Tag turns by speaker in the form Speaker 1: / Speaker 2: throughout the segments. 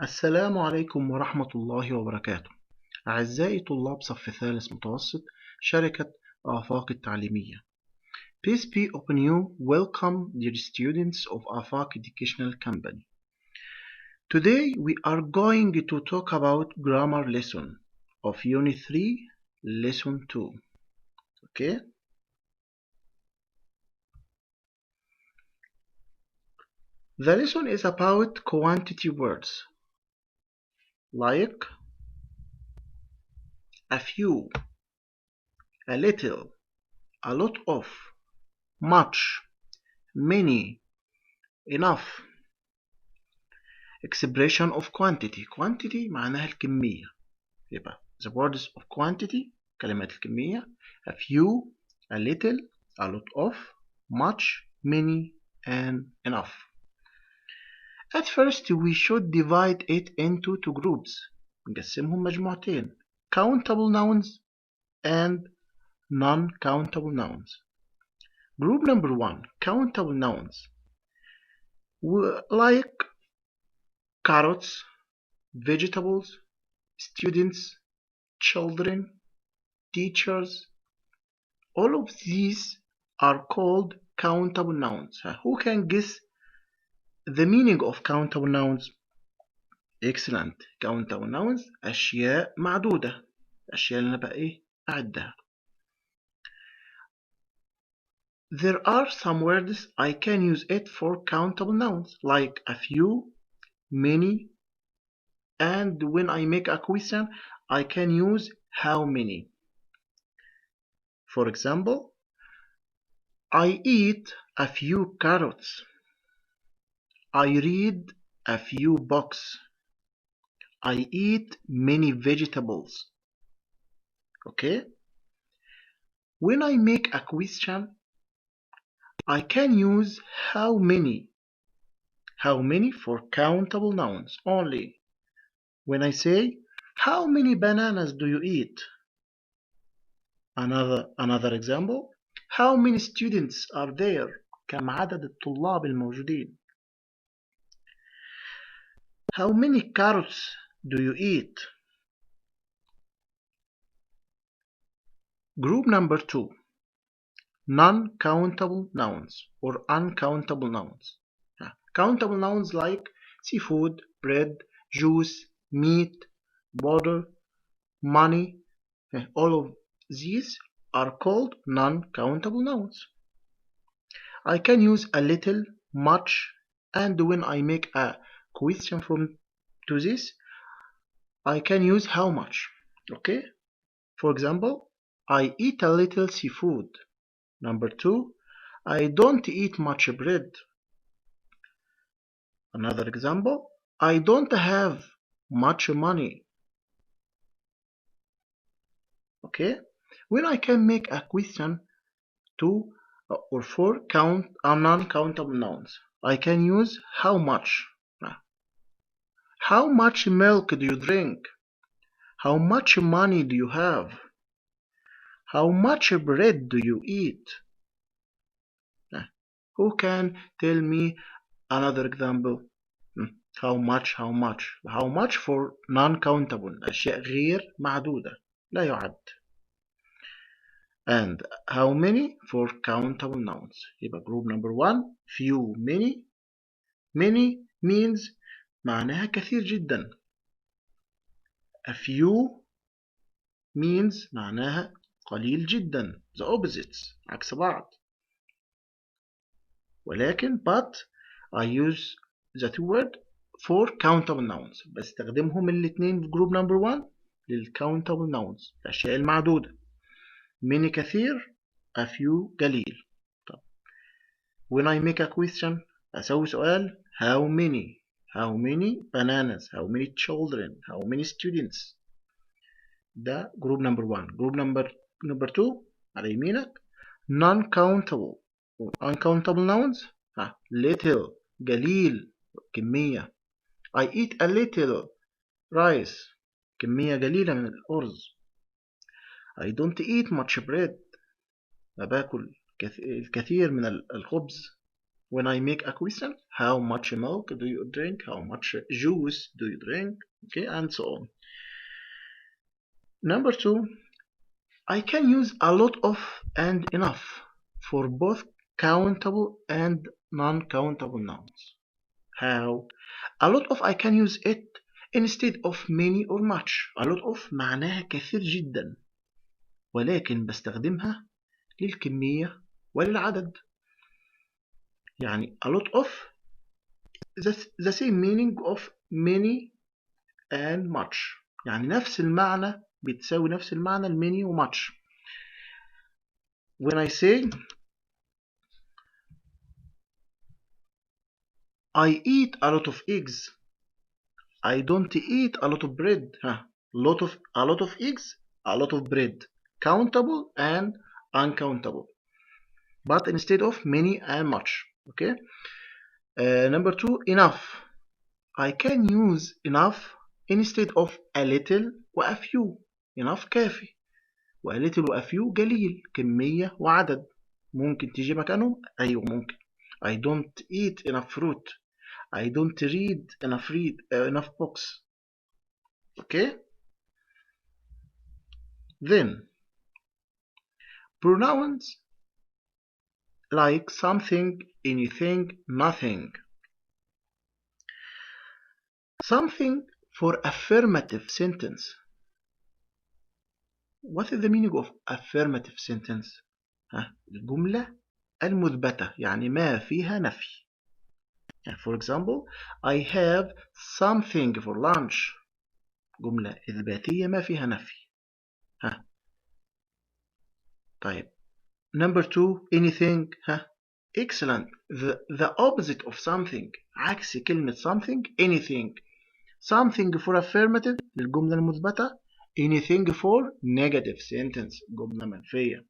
Speaker 1: السلام عليكم ورحمة الله وبركاته. أعزائي طلاب صف ثالث متوسط شركة آفاق التعليمية. Peace be upon you. Welcome, dear students of Afaq Educational Company. Today we are going to talk about grammar lesson of Unit 3, Lesson 2. Okay? The lesson is about quantity words like a few, a little, a lot of, much, many, enough. Expression of quantity. Quantity معناها الكمية. يبقى the words of quantity كلمات الكمية a few, a little, a lot of, much, many, and enough. At first we should divide it into two groups. نقسمهم مجموعتين countable nouns and non-countable nouns. Group number 1 countable nouns like carrots, vegetables, students, children, teachers. All of these are called countable nouns. Who can guess the meaning of countable nouns? Excellent. Countable nouns أشياء معدودة. الأشياء اللي أنا بقى أعدها. There are some words I can use it for countable nouns like a few, many, and when I make a question I can use how many. For example, I eat a few carrots. I read a few books. I eat many vegetables. Okay? When I make a question, I can use how many. How many for countable nouns only. When I say, how many bananas do you eat? Another example, how many students are there? كم عدد الطلاب الموجودين? How many carrots do you eat? Group number 2, non-countable nouns or uncountable nouns. Countable nouns like seafood, bread, juice, meat, water, money. All of these are called non-countable nouns. I can use a little, much, and when I make a question to this, I can use how much. Okay? For example, I eat a little seafood. Number 2, I don't eat much bread. Another example, I don't have much money. Okay? When I can make a question to or for non-countable nouns, I can use how much. How much milk do you drink? How much money do you have? How much bread do you eat? Who can tell me another example? How much for non-countable أشياء غير معدودة لا يعد. And how many for countable nouns. يبقى group number 1 few, many. Many means معناها كثير جدا. A few means معناها قليل جدا. The opposites عكس بعض. ولكن but I use the two word for countable nouns. بستخدمهم الاثنين في group number 1 للcountable nouns الأشياء المعدودة. many كثير, a few قليل. طب. When I make a question أسوي سؤال how many bananas, how many children, how many students. ده group number 1. group number 2 على يمينك non-countable uncountable nouns. little قليل كمية. I eat a little rice كمية قليلة من الأرز. I don't eat much bread. ما باكل الكثير من الخبز. when I make a question, how much milk do you drink? How much juice do you drink? Okay, and so on. Number 2, I can use a lot of and enough for both countable and non-countable nouns. How? A lot of I can use it instead of many or much. A lot of معناها كثير جدا، ولكن بستخدمها للكمية وللعدد. يعني a lot of the same meaning of many and much، يعني نفس المعنى، بتساوي نفس المعنى المany و much. When I say I eat a lot of eggs, I don't eat a lot of bread. a lot of eggs, a lot of bread, countable and uncountable, but instead of many and much. Okay. Number 2, enough. I can use enough instead of a little و a few. enough كافي، و a little و a few قليل، كمية وعدد. ممكن تيجي مكانهم؟ أيوة ممكن. I don't eat enough fruit. I don't read enough books. Okay. Then pronouns like something, anything, nothing. Something for affirmative sentence. What is the meaning of affirmative sentence? الجملة المثبتة، يعني ما فيها نفي. For example, I have something for lunch. جملة إثباتية ما فيها نفي. طيب. Number 2, anything. Excellent. The opposite of something، عكس كلمة something anything. Something for affirmative للجملة المثبتة. Anything for negative sentence، جملة منفية.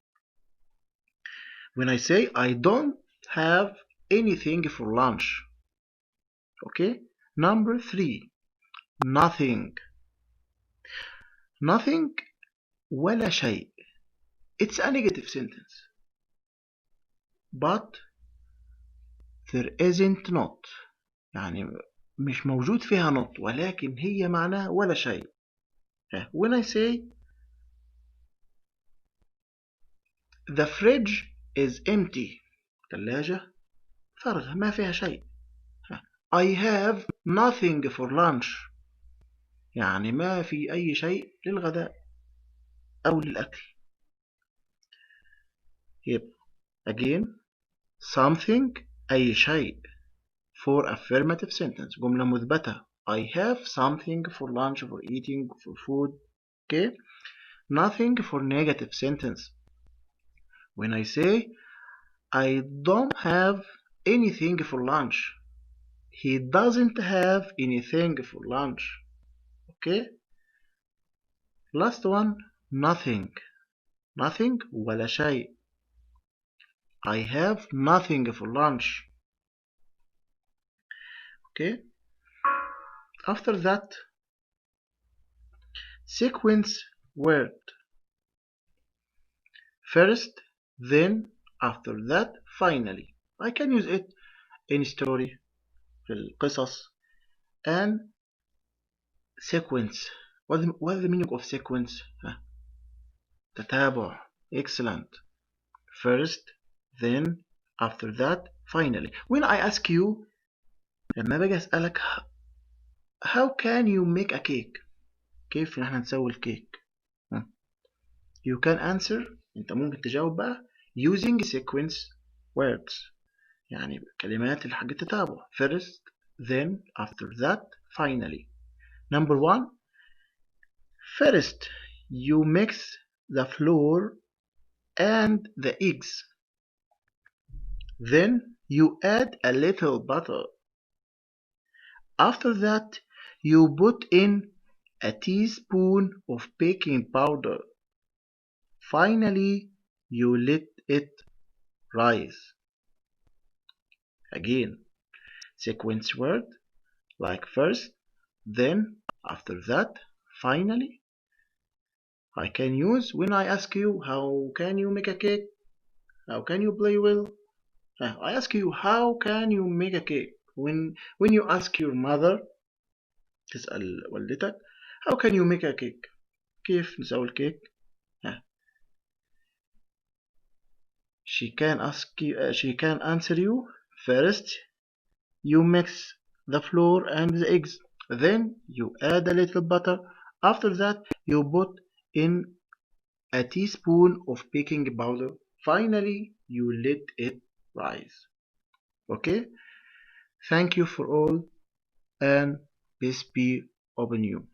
Speaker 1: When I say I don't have anything for lunch. Okay. Number 3, nothing. Nothing ولا شيء. It's a negative sentence, but there isn't not، يعني مش موجود فيها not، ولكن هي معناها ولا شيء. When I say the fridge is empty، ثلاجة فارغة ما فيها شيء. I have nothing for lunch، يعني ما في أي شيء للغداء أو للأكل. يبقى again something أي شيء for affirmative sentence، جملة مثبتة. I have something for lunch, for eating, for food. Okay. Nothing for negative sentence. When I say I don't have anything for lunch, he doesn't have anything for lunch. Okay. Last one, nothing. Nothing ولا شيء. I have nothing for lunch. Okay. After that, sequence word. First, then, after that, finally. I can use it in story, في القصص, and sequence. What is the meaning of sequence? تتابع. Excellent. First, then, after that, finally. When I ask you، لما باجي أسألك how can you make a cake؟ كيف نحن نسوي الكيك؟ You can answer، أنت ممكن تجاوب بقى using sequence words، يعني كلمات الحاجة التتابع. First, then, after that, finally. Number 1. First, you mix the flour and the eggs. Then you add a little butter. After that, you put in a teaspoon of baking powder. Finally, you let it rise. Again, sequence word like first, then, after that, finally. I can use when I ask you how can you make a cake, how can you play well, I ask you, how can you make a cake? When you ask your mother، تسأل والدتك how can you make a cake؟ كيف نسوي الكيك؟ ها. She can answer you. First, you mix the flour and the eggs. Then you add a little butter. After that, you put in a teaspoon of baking powder. Finally, you let it rise. Okay? Thank you for all, and peace be upon you.